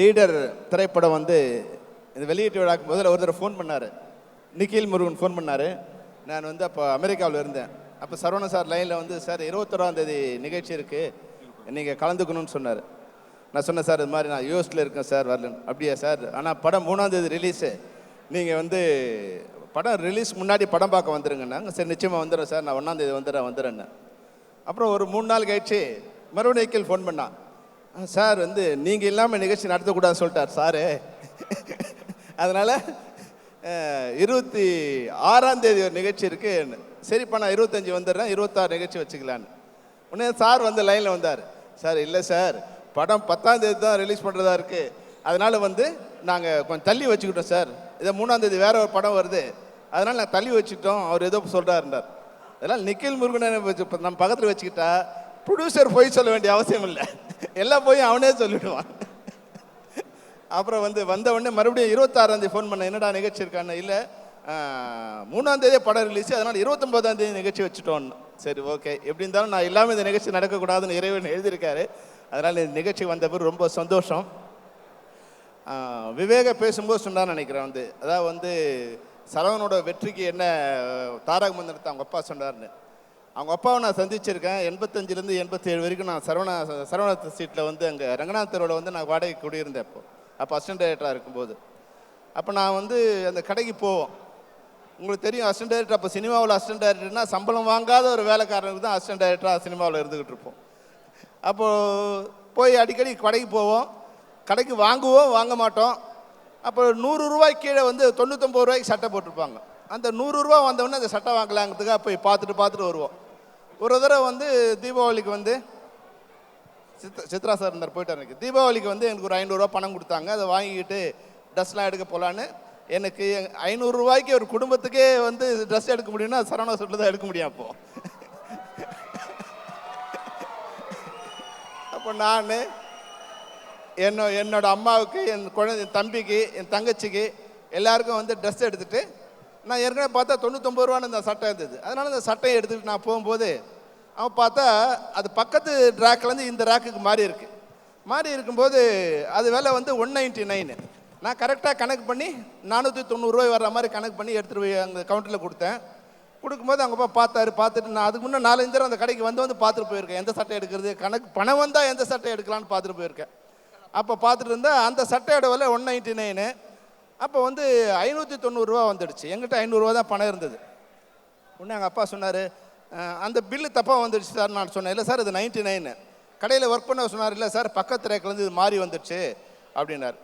Leader திரைப்படம் வந்து இந்த வெளியீட்டு விழாக்கு முதல்ல ஒருத்தர் ஃபோன் பண்ணார், நிக்கில் முருகன் ஃபோன் பண்ணார். நான் வந்து அப்போ அமெரிக்காவில் இருந்தேன். அப்போ சரவணன் சார் லைனில் வந்து, சார் 21ஆம் தேதி நிகழ்ச்சி இருக்குது, நீங்கள் கலந்துக்கணும்னு சொன்னார். நான் சொன்னேன், சார் இது மாதிரி நான் யூஎஸில் இருக்கேன் சார், வரலன்னு. அப்படியா சார், ஆனால் படம் 3ஆம் தேதி ரிலீஸு, நீங்கள் வந்து படம் ரிலீஸ் முன்னாடி படம் பார்க்க வந்துருங்கண்ணா. சரி நிச்சயமாக வந்துடுறேன் சார், நான் 1ஆம் தேதி வந்துடுறேன்னு. அப்புறம் ஒரு 3 நாள் கழிச்சு மறுபடியும் நிக்கில் ஃபோன் பண்ணான். சார் வந்து நீங்கள் இல்லாமல் நிகழ்ச்சி நடத்தக்கூடாதுன்னு சொல்லிட்டார் சாரு, அதனால் 26ஆம் தேதி ஒரு நிகழ்ச்சி இருக்குது. சரிப்பா நான் 25 வந்துடுறேன், 26 நிகழ்ச்சி வச்சுக்கலான்னு. உடனே சார் வந்து லைனில் வந்தார். சார் இல்லை சார், படம் 10ஆம் தேதி தான் ரிலீஸ் பண்ணுறதா இருக்குது, அதனால் வந்து நாங்கள் கொஞ்சம் தள்ளி வச்சுக்கிட்டோம் சார். இதை 3ஆம் தேதி வேறு ஒரு படம் வருது, அதனால் நான் தள்ளி வச்சுக்கிட்டோம், அவர் ஏதோ சொல்கிறாருந்தார். அதனால் நிக்கில் முருகனை நம்ம பக்கத்தில் வச்சுக்கிட்டா ப்ரொடியூசர் போய் சொல்ல வேண்டிய அவசியம் இல்லை, எல்லாம் போய் அவனே சொல்லிவிடுவான். அப்புறம் வந்து வந்த உடனே மறுபடியும் 26ஆம் தேதி ஃபோன் பண்ண, என்னடா நிகழ்ச்சி இருக்கான்னு. இல்லை 3ஆம் தேதியே படம் ரிலீஸு, அதனால் 29ஆம் தேதி நிகழ்ச்சி வச்சுட்டோன்னு. சரி ஓகே, எப்படி இருந்தாலும் நான் இல்லாமல் இந்த நிகழ்ச்சி நடக்கக்கூடாதுன்னு இறைவன் எழுதியிருக்காரு, அதனால் இந்த நிகழ்ச்சி வந்த பிறகு ரொம்ப சந்தோஷம். விவேக பேசும்போது சொன்னான்னு நினைக்கிறேன் வந்து, அதாவது வந்து சரவணனோட வெற்றிக்கு என்ன தாரக மந்திரத்தை அவங்க அப்பா சொன்னார்னு. அவங்க அப்பாவை நான் சந்திச்சிருக்கேன். 85லேருந்து 87 வரைக்கும் நான் சரவண சீட்டில் வந்து அங்கே ரங்கநாத் தெருவில் வந்து நான் வாடகை குடியிருந்தேன். அப்போ அசிஸ்டன்ட் டைரக்டராக இருக்கும்போது அப்போ நான் வந்து அந்த கடைக்கு போவோம். உங்களுக்கு தெரியும், அசிஸ்டன்ட் டைரக்டர் அப்போ சினிமாவில் அசிஸ்டன்ட் டைரக்டர்னா சம்பளம் வாங்காத ஒரு வேலைக்காரனுக்கு தான் அசிஸ்டன்ட் டைரக்டராக சினிமாவில் இருந்துக்கிட்டு இருப்போம். அப்போது போய் அடிக்கடி கடைக்கு போவோம், கடைக்கு வாங்குவோம், வாங்க மாட்டோம். அப்போ 100 ரூபாய்க்கு கீழே வந்து 99 ரூபாய்க்கு சட்டை போட்டிருப்பாங்க. அந்த 100 ரூபா வந்தவுடனே அந்த சட்டை வாங்கலாங்கிறதுக்காக போய் பார்த்துட்டு வருவோம். ஒரு தடவை வந்து தீபாவளிக்கு வந்து சித்ரா சார் இருந்தார், போயிட்டார். எனக்கு தீபாவளிக்கு வந்து எனக்கு ஒரு 500 ரூபா பணம் கொடுத்தாங்க. அதை வாங்கிக்கிட்டு ட்ரெஸ்லாம் எடுக்க போகலான்னு. எனக்கு 500 ரூபாய்க்கு ஒரு குடும்பத்துக்கே வந்து ட்ரெஸ் எடுக்க முடியும்னா சரவணா சூட்டில் தான் எடுக்க முடியும். அப்போ நான் என்னோட அம்மாவுக்கு, என் குழந்தை, என் தம்பிக்கு, என் தங்கச்சிக்கு எல்லாருக்கும் வந்து ட்ரெஸ் எடுத்துகிட்டு, நான் ஏற்கனவே பார்த்தா 99 ரூபான்னு அந்த சட்டை இருந்தது. அதனால் அந்த சட்டையை எடுத்துக்கிட்டு நான் போகும்போது அவன் பார்த்தா அது பக்கத்து ரேக்லேருந்து இந்த ரேக்குக்கு மாறி இருக்கும்போது அது விலை வந்து 199. நான் கரெக்டாக கணக்கு பண்ணி 490 ரூபாய் வர்ற மாதிரி கணக்கு பண்ணி எடுத்துகிட்டு போய் அங்கே கவுண்டரில் கொடுக்கும்போது அவங்க பார்த்துட்டு நான் அதுக்கு முன்னே 4-5 தடவை அந்த கடைக்கு வந்து பார்த்துட்டு போயிருக்கேன், எந்த சட்டை எடுக்கிறது, கணக்கு பணம் வந்தால் எந்த சட்டை எடுக்கலான்னு பார்த்துட்டு போயிருக்கேன். அப்போ பார்த்துட்டு இருந்தால் அந்த சட்டையோட விலை 199. அப்போ வந்து 590 ரூபா வந்துடுச்சு. எங்கிட்ட 500 ரூபா தான் பணம் இருந்தது. உடனே எங்கள் அப்பா சொன்னார், அந்த பில்லு தப்பாக வந்துடுச்சு சார். நான் சொன்னேன், இல்லை சார் இது 99. கடையில் ஒர்க் பண்ண சொன்னார், இல்லை சார் பக்கத்து ரேக்லேருந்து இது மாறி வந்துடுச்சு அப்படின்னார்.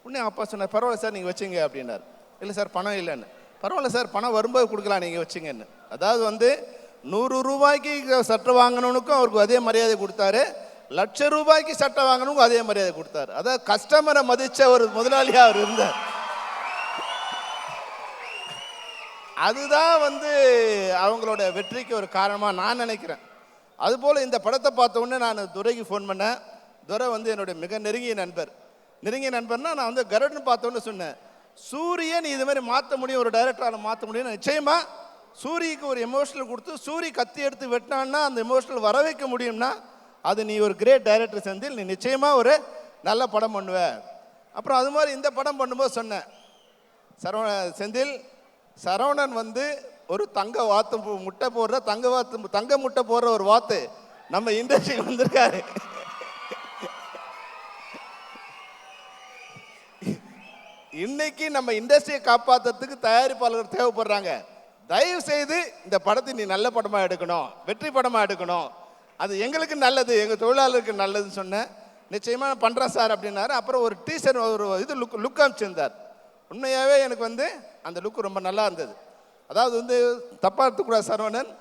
உடனே அப்பா சொன்னார், பரவாயில்ல சார் நீங்கள் வச்சுங்க அப்படின்னார். இல்லை சார் பணம் இல்லைன்னு. பரவாயில்ல சார் பணம் வரும்போது கொடுக்கலாம், நீங்கள் வச்சுங்கன்னு. அதாவது வந்து 100 ரூபாய்க்கு சட்டை வாங்கினவனுக்கும் அவருக்கு அதே மரியாதை கொடுத்தாரு, லட்சம் ரூபாய்க்கு சட்டை வாங்கினவங்க அதே மரியாதை கொடுத்தாரு. அதாவது கஸ்டமரை மதித்த ஒரு முதலாளியாக அவர் இருந்தார். அதுதான் வந்து அவங்களோட வெற்றிக்கு ஒரு காரணமாக நான் நினைக்கிறேன். அதுபோல் இந்த படத்தை பார்த்த உடனே நான் துரைக்கு ஃபோன் பண்ணேன். துரை வந்து என்னுடைய மிக நெருங்கிய நண்பர்னா நான் வந்து கருடன்னு பார்த்தோன்னு சொன்னேன், சூரியன் இது மாதிரி மாற்ற முடியும், ஒரு டைரக்டரால் மாற்ற முடியும். நிச்சயமாக சூரிக்கு ஒரு எமோஷனல் கொடுத்து சூரி கத்தி எடுத்து வெட்டினான்னா அந்த எமோஷனல் வர வைக்க முடியும்னா அது நீ ஒரு கிரேட் டைரக்டர் செந்தில், நீ நிச்சயமாக ஒரு நல்ல படம் பண்ணுவ. அப்புறம் அது மாதிரி இந்த படம் பண்ணும்போது சொன்னேன், செந்தில் சரவணன் வந்து ஒரு தங்க முட்டை போடுற தங்க முட்டை போடுற ஒரு வாத்து நம்ம இண்டஸ்ட்ரிக்கு வந்திருக்காரு. இன்னைக்கு நம்ம இண்டஸ்ட்ரியை காப்பாற்றுறதுக்கு தயாரிப்பாளர்கள் தேவைப்படுறாங்க. தயவு செய்து இந்த படத்தை நீ நல்ல படமாக எடுக்கணும், வெற்றி படமாக எடுக்கணும், அது எங்களுக்கு நல்லது, எங்கள் தொழிலாளருக்கு நல்லதுன்னு சொன்னேன். நிச்சயமாக பண்ணுறேன் சார் அப்படின்னாரு. அப்புறம் ஒரு டீசர் ஒரு இது லுக் அமைச்சிருந்தார். உண்மையாகவே எனக்கு வந்து அந்த லுக்கு ரொம்ப நல்லா இருந்தது. அதாவது வந்து தப்பாக எடுத்துக்கூடாது, சரவணன்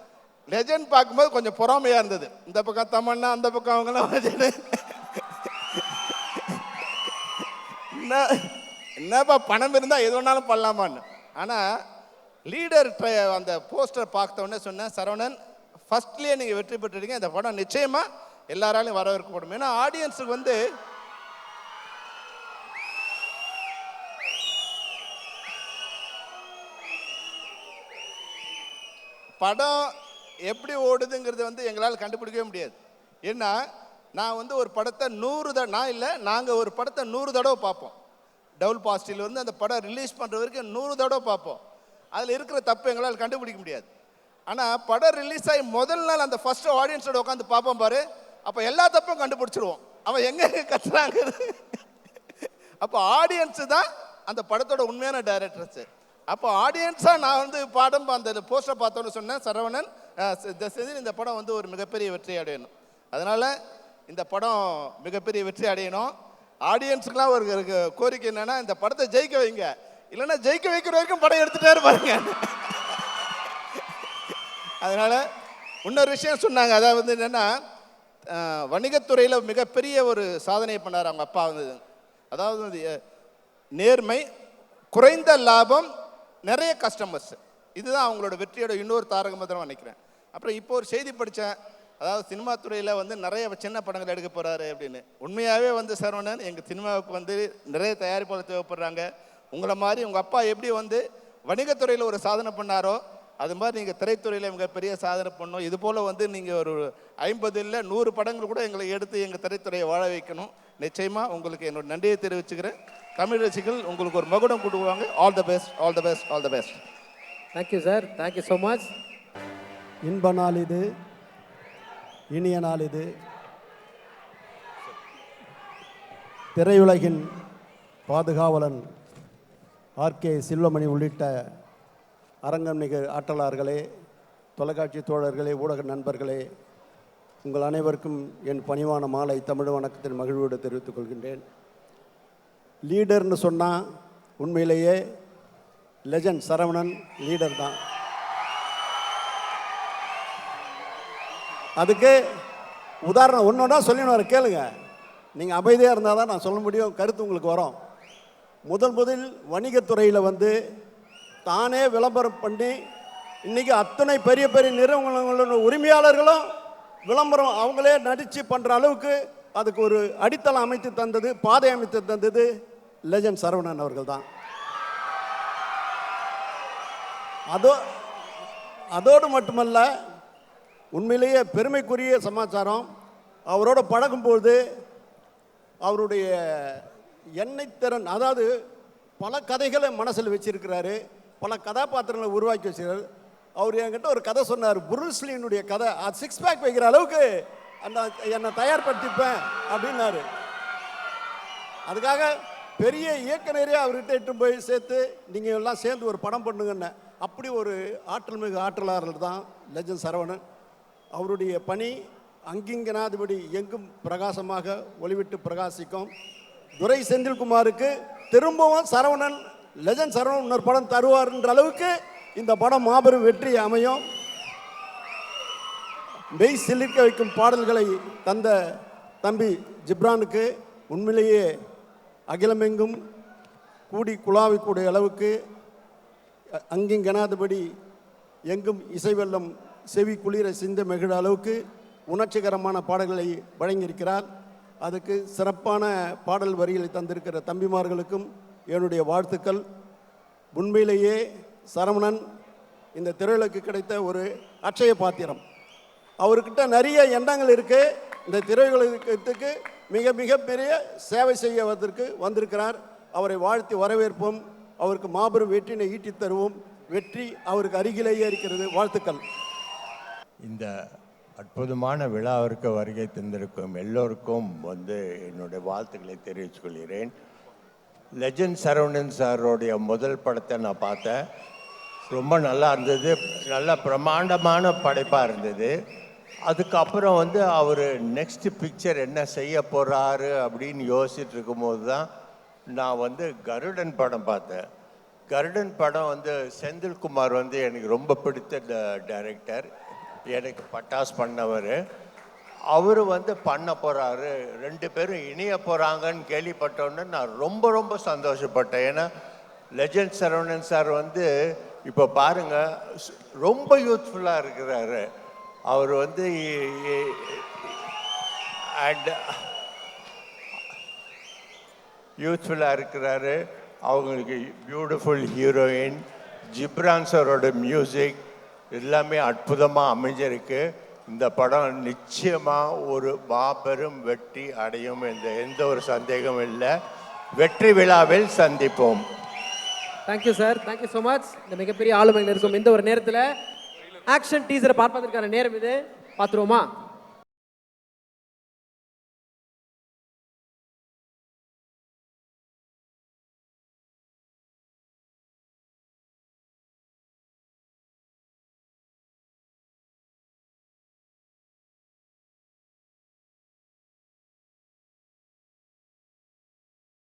லெஜண்ட் பார்க்கும்போது கொஞ்சம் பொறாமையாக இருந்தது. இந்த பக்கம் தமன்னா, அந்த பக்கம் அவங்களாம் என்னப்பா பணம் இருந்தால் எது வேணாலும் பண்ணலாமான்னு. ஆனால் லீடர் அந்த போஸ்டர் பார்த்த உடனே சொன்னேன், சரவணன் ஃபர்ஸ்ட்லேயே நீங்கள் வெற்றி பெற்றுட்டீங்க, இந்த படம் நிச்சயமாக எல்லாராலையும் வரவேற்கப்படும். ஏன்னா ஆடியன்ஸுக்கு வந்து படம் எப்படி ஓடுதுங்கிறது வந்து எங்களால் கண்டுபிடிக்கவே முடியாது. ஏன்னா நான் வந்து ஒரு படத்தை 100 நான் இல்லை, நாங்கள் ஒரு படத்தை 100 தடவை பார்ப்போம். டபுள் பாசிட்டிவ்ல வந்து அந்த படம் ரிலீஸ் பண்ணுற வரைக்கும் 100 தடவை பார்ப்போம். அதில் இருக்கிற தப்பு எங்களால் கண்டுபிடிக்க முடியாது. ஆனால் படம் ரிலீஸ் ஆகி முதல் நாள் அந்த ஃபஸ்ட்டு ஆடியன்ஸோட உட்காந்து பார்ப்போம் பாரு, அப்போ எல்லா தப்பும் கண்டுபிடிச்சிருவோம். அவன் எங்கே கத்துறாங்க. அப்போ ஆடியன்ஸு தான் அந்த படத்தோட உண்மையான டைரக்டர்ஸு. அப்போ ஆடியன்ஸாக நான் வந்து படம் அந்த போஸ்டரை பார்த்தோன்னு சொன்னேன், சரவணன் இந்த படம் வந்து ஒரு மிகப்பெரிய வெற்றி அடையணும். அதனால் இந்த படம் மிகப்பெரிய வெற்றி அடையணும். ஆடியன்ஸுக்கெலாம் ஒரு கோரிக்கை என்னென்னா, இந்த படத்தை ஜெயிக்க வைங்க, இல்லைன்னா ஜெயிக்க வைக்கிற வரைக்கும் படம் எடுத்துகிட்டே இருப்பாருங்க. அதனால் இன்னொரு விஷயம் சொன்னாங்க, அதாவது வந்து என்னென்னா, வணிகத்துறையில் மிகப்பெரிய ஒரு சாதனையை பண்ணார் அவங்க அப்பா வந்து. அதாவது வந்து நேர்மை, குறைந்த லாபம், நிறைய கஸ்டமர்ஸ், இதுதான் அவங்களோட வெற்றியோட இன்னொரு தாரக மந்திரம் நினைக்கிறேன். அப்புறம் இப்போ ஒரு செய்தி படித்தேன், அதாவது சினிமா துறையில் வந்து நிறைய சின்ன படங்கள் எடுக்க போகிறாரு அப்படின்னு. உண்மையாகவே வந்து சரவணன், எங்கள் சினிமாவுக்கு வந்து நிறைய தயாரிப்பாளர் தேவைப்படுறாங்க. உங்களை மாதிரி உங்கள் அப்பா எப்படி வந்து வணிகத்துறையில் ஒரு சாதனை பண்ணாரோ, அது மாதிரி நீங்கள் திரைத்துறையில் மிகப்பெரிய சாதனை பண்ணணும். இது போல் வந்து நீங்கள் ஒரு 50 இல்லை 100 படங்கள் கூட எங்களை எடுத்து எங்கள் திரைத்துறையை வாழ வைக்கணும். நிச்சயமாக உங்களுக்கு என்னோட நன்றியை தெரிவிச்சுக்கிறேன். தமிழ் ரசிகர்கள் உங்களுக்கு ஒரு மகுடம் கொடுக்குவாங்க. All the best, all the best, all the best. Thank you sir, thank you so much. இன்ப நாள் இது, இனிய நாள் இது. திரையுலகின் பாதுகாவலன் ஆர்கே செல்வமணி உள்ளிட்ட அரங்கம் மிகு ஆற்றலார்களே, தொலைக்காட்சி தோழர்களே, ஊடக நண்பர்களே, உங்கள் அனைவருக்கும் என் பணிவான மாலை தமிழ் வணக்கத்தின் மகிழ்வோடு தெரிவித்துக் கொள்கின்றேன். லீடர்னு சொன்னால் உண்மையிலேயே லெஜண்ட் சரவணன் லீடர் தான். அதுக்கு உதாரணம் ஒன்றா சொல்லின்னு கேளுங்க. நீங்கள் அமைதியாக இருந்தால் தான் நான் சொல்ல முடியும், கருத்து உங்களுக்கு வரும். முதல் வணிகத்துறையில் வந்து தானே விளம்பரம் பண்ணி இன்றைக்கி அத்தனை பெரிய பெரிய நிறுவனங்களோட உரிமையாளர்களும் விளம்பரம் அவங்களே நடித்து பண்ணுற அளவுக்கு அதுக்கு ஒரு அடித்தளம் அமைத்து தந்தது, பாதை அமைத்து தந்தது லெஜண்ட் சரவணன் அவர்கள் தான். அதோடு மட்டுமல்ல, உண்மையிலேயே பெருமைக்குரிய சமாச்சாரம், அவரோட பழகும்போது அவருடைய எண்ணெய் திறன், அதாவது பல கதைகளை மனசில் வச்சிருக்கிறாரு, பல கதாபாத்திரங்களை உருவாக்கி வச்சிருக்காரு. அவர் என்கிட்ட ஒரு கதை சொன்னார், புருஸ்லியினுடைய கதை. அது 6 பேக் வைக்கிற அளவுக்கு என்னை தயார்படுத்திப்பேன் அப்படின்னாரு. அதுக்காக பெரிய இயக்குனரே அவர்கிட்ட இட்டு போய் சேர்த்து நீங்கள் எல்லாம் சேர்ந்து ஒரு படம் பண்ணுங்கன்னு. அப்படி ஒரு ஆற்றல் மிகு ஆற்றலாளர் தான் லெஜண்ட் சரவணன். அவருடைய பணி அங்கிங்கனாதிபடி எங்கும் பிரகாசமாக ஒளிவிட்டு பிரகாசிக்கும். துரை செந்தில்குமாருக்கு திரும்பவும் சரவணன், லெஜண்ட் சரவணன் இன்னொரு படம் தருவார்ன்ற அளவுக்கு இந்த படம் மாபெரும் வெற்றி அமையும். மெய் சிலிர்க்க வைக்கும் பாடல்களை தந்த தம்பி ஜிப்ரானுக்கு உண்மையிலேயே அகிலமெங்கும் கூடி குழாவிக்கூடிய அளவுக்கு அங்கிங்கனாதபடி எங்கும் இசை வெள்ளம் செவி குளிர சிந்த மெகிழ அளவுக்கு உணர்ச்சிகரமான பாடல்களை வழங்கியிருக்கிறார். அதுக்கு சிறப்பான பாடல் வரிகளை தந்திருக்கிற தம்பிமார்களுக்கும் என்னுடைய வாழ்த்துக்கள். உண்மையிலேயே சரவணன் இந்த திரையுலகுக்கு கிடைத்த ஒரு அட்சய பாத்திரம். அவர்கிட்ட நிறைய எண்ணங்கள் இருக்குது. இந்த திரையுலகத்துக்கு மிக மிக பெரிய சேவை செய்வதற்கு வந்திருக்கிறார். அவரை வாழ்த்தி வரவேற்போம். அவருக்கு மாபெரும் வெற்றினை ஈட்டி தருவோம். வெற்றி அவருக்கு அருகிலேயே இருக்கிறது. வாழ்த்துக்கள். இந்த அற்புதமான விழாவிற்கு வருகை தந்திருக்கும் எல்லோருக்கும் என்னுடைய வாழ்த்துக்களை தெரிவித்துக் கொள்கிறேன். லெஜண்ட் சரவணன் சாரோடைய முதல் படத்தை நான் பார்த்தேன். ரொம்ப நல்லா இருந்தது, நல்ல பிரமாண்டமான படைப்பாக இருந்தது. அதுக்கப்புறம் அவர் நெக்ஸ்ட் பிக்சர் என்ன செய்ய போகிறாரு அப்படின்னு யோசிச்சுட்டு இருக்கும்போது தான் நான் கருடன் படம் பார்த்தேன். கருடன் படம் செந்தில்குமார் எனக்கு ரொம்ப பிடித்த டைரக்டர், எனக்கு பட்டாஸ் பண்ணவர். அவர் பண்ண போகிறாரு, 2 பேரும் இணைய போகிறாங்கன்னு கேள்விப்பட்டோன்னே நான் ரொம்ப ரொம்ப சந்தோஷப்பட்டேன். ஏன்னா லெஜண்ட் சரவணன் சார் இப்போ பாருங்கள் ரொம்ப யூத்ஃபுல்லாக இருக்கிறாரு. அவர் யூத்ஃபுல்லாக இருக்கிறாரு. அவங்களுக்கு பியூட்டிஃபுல் ஹீரோயின், ஜிப்ரான் சாரோட மியூசிக் எல்லாமே அற்புதமாக அமைஞ்சிருக்கு. இந்த படம் நிச்சயமாக ஒரு மாபெரும் வெற்றி அடையும் என்ற எந்த ஒரு சந்தேகமும் இல்லை. வெற்றி விழாவில் சந்திப்போம். Thank you sir, thank you so much. இந்த மிகப்பெரிய ஆளுமையில் இருக்கும் இந்த ஒரு நேரத்தில் ஆக்ஷன் டீசரை பார்ப்பதற்கான நேரம் இது. பார்த்துருவோமா?